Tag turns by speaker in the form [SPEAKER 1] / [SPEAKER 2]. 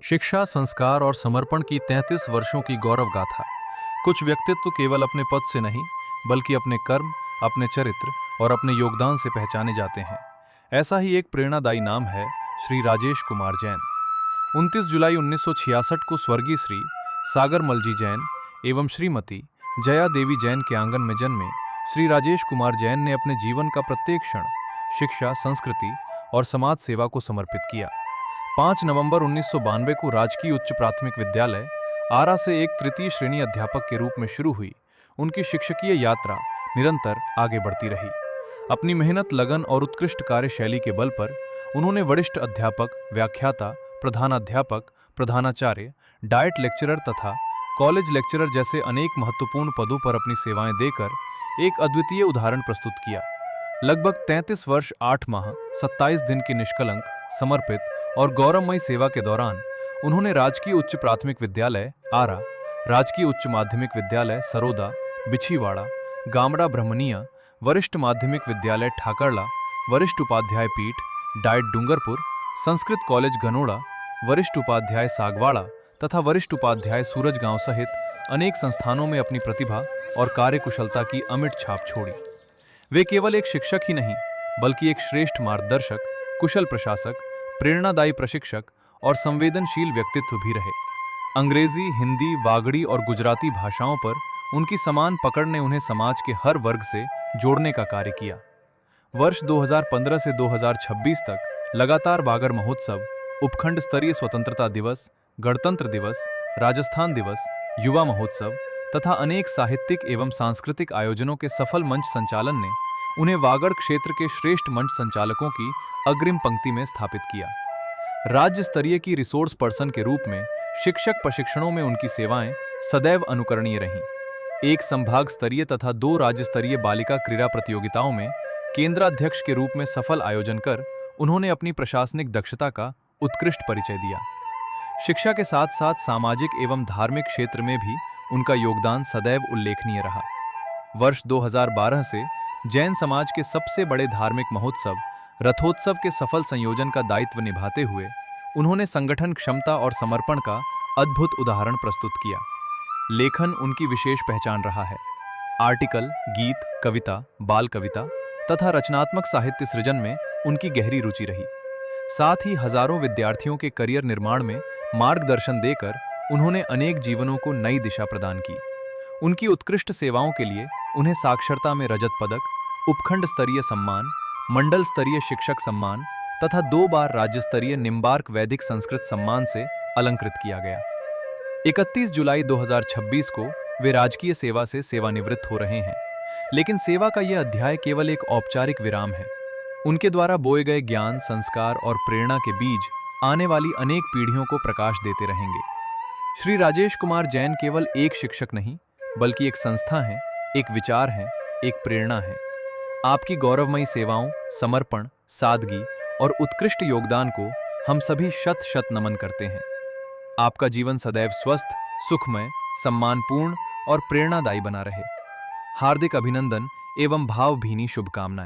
[SPEAKER 1] शिक्षा, संस्कार और समर्पण की 33 वर्षों की गौरव गाथा। कुछ व्यक्तित्व केवल अपने पद से नहीं, बल्कि अपने कर्म, अपने चरित्र और अपने योगदान से पहचाने जाते हैं। ऐसा ही एक प्रेरणादायी नाम है श्री राजेश कुमार जैन। 29 जुलाई 1966 को स्वर्गीय श्री सागरमल जी जैन एवं श्रीमती जया देवी जैन के आंगन में जन्मे श्री राजेश कुमार जैन ने अपने जीवन का प्रत्येक क्षण शिक्षा, संस्कृति और समाज सेवा को समर्पित किया। 5 नवंबर 1992 को राजकीय उच्च प्राथमिक विद्यालय आरा से एक तृतीय श्रेणी अध्यापक के रूप में शुरू हुई उनकी शिक्षकीय यात्रा निरंतर आगे बढ़ती रही। अपनी मेहनत, लगन और उत्कृष्ट कार्यशैली के बल पर उन्होंने वरिष्ठ अध्यापक, व्याख्याता, प्रधानाध्यापक, प्रधानाचार्य, डाइट लेक्चरर तथा कॉलेज लेक्चरर जैसे अनेक महत्वपूर्ण पदों पर अपनी सेवाएं देकर एक अद्वितीय उदाहरण प्रस्तुत किया। लगभग 33 वर्ष 8 माह 27 दिन की निष्कलंक, समर्पित और गौरवमयी सेवा के दौरान उन्होंने राजकीय उच्च प्राथमिक विद्यालय आरा, राजकीय उच्च माध्यमिक विद्यालय सरोदा, बिछीवाड़ा, गामड़ा ब्रह्मनिया, वरिष्ठ माध्यमिक विद्यालय ठाकरला, वरिष्ठ उपाध्याय पीठ, डाइट डूंगरपुर, संस्कृत कॉलेज गनोड़ा, वरिष्ठ उपाध्याय सागवाड़ा तथा वरिष्ठ उपाध्याय सूरजगांव सहित अनेक संस्थानों में अपनी प्रतिभा और कार्यकुशलता की अमिट छाप छोड़ी। वे केवल एक शिक्षक ही नहीं, बल्कि एक श्रेष्ठ मार्गदर्शक, कुशल प्रशासक, प्रेरणादायी प्रशिक्षक और संवेदनशील व्यक्तित्व भी रहे। अंग्रेजी, हिंदी, वागड़ी और गुजराती भाषाओं पर उनकी समान पकड़ ने उन्हें समाज के हर वर्ग से जोड़ने का कार्य किया। वर्ष 2015 से 2026 तक लगातार बागर महोत्सव, उपखंड स्तरीय स्वतंत्रता दिवस, गणतंत्र दिवस, राजस्थान दिवस, युवा महोत्सव तथा अनेक साहित्यिक एवं सांस्कृतिक आयोजनों के सफल मंच संचालन ने उन्हें वागड़ क्षेत्र के श्रेष्ठ मंच संचालकों की अग्रिम पंक्ति में स्थापित किया। राज्य स्तरीय की रिसोर्स पर्सन के रूप में शिक्षक प्रशिक्षणों में उनकी सेवाएं सदैव अनुकरणीय रहीं। एक संभाग स्तरीय तथा 2 राज्य स्तरीय बालिका क्रीड़ा प्रतियोगिताओं में केंद्राध्यक्ष के रूप में सफल आयोजन कर उन्होंने अपनी प्रशासनिक दक्षता का उत्कृष्ट परिचय दिया। शिक्षा के साथ साथ सामाजिक एवं धार्मिक क्षेत्र में भी उनका योगदान सदैव उल्लेखनीय रहा। वर्ष 2012 से जैन समाज के सबसे बड़े धार्मिक महोत्सव रथोत्सव के सफल संयोजन का दायित्व निभाते हुए उन्होंने संगठन क्षमता और समर्पण का अद्भुत उदाहरण प्रस्तुत किया। लेखन उनकी विशेष पहचान रहा है। आर्टिकल, गीत, कविता, बाल कविता तथा रचनात्मक साहित्य सृजन में उनकी गहरी रुचि रही। साथ ही हजारों विद्यार्थियों के करियर निर्माण में मार्गदर्शन देकर उन्होंने अनेक जीवनों को नई दिशा प्रदान की। उनकी उत्कृष्ट सेवाओं के लिए उन्हें साक्षरता में रजत पदक, उपखंड स्तरीय सम्मान, मंडल स्तरीय शिक्षक सम्मान तथा 2 बार राज्य स्तरीय निम्बार्क वैदिक संस्कृत सम्मान से अलंकृत किया गया। 31 जुलाई 2026 को वे राजकीय सेवा से सेवानिवृत्त हो रहे हैं, लेकिन सेवा का यह अध्याय केवल एक औपचारिक विराम है। उनके द्वारा बोए गए ज्ञान, संस्कार और प्रेरणा के बीज आने वाली अनेक पीढ़ियों को प्रकाश देते रहेंगे। श्री राजेश कुमार जैन केवल एक शिक्षक नहीं, बल्कि एक संस्था है, एक विचार है, एक प्रेरणा है। आपकी गौरवमयी सेवाओं, समर्पण, सादगी और उत्कृष्ट योगदान को हम सभी शत शत नमन करते हैं। आपका जीवन सदैव स्वस्थ, सुखमय, सम्मानपूर्ण और प्रेरणादायी बना रहे। हार्दिक अभिनंदन एवं भावभीनी शुभकामनाएं।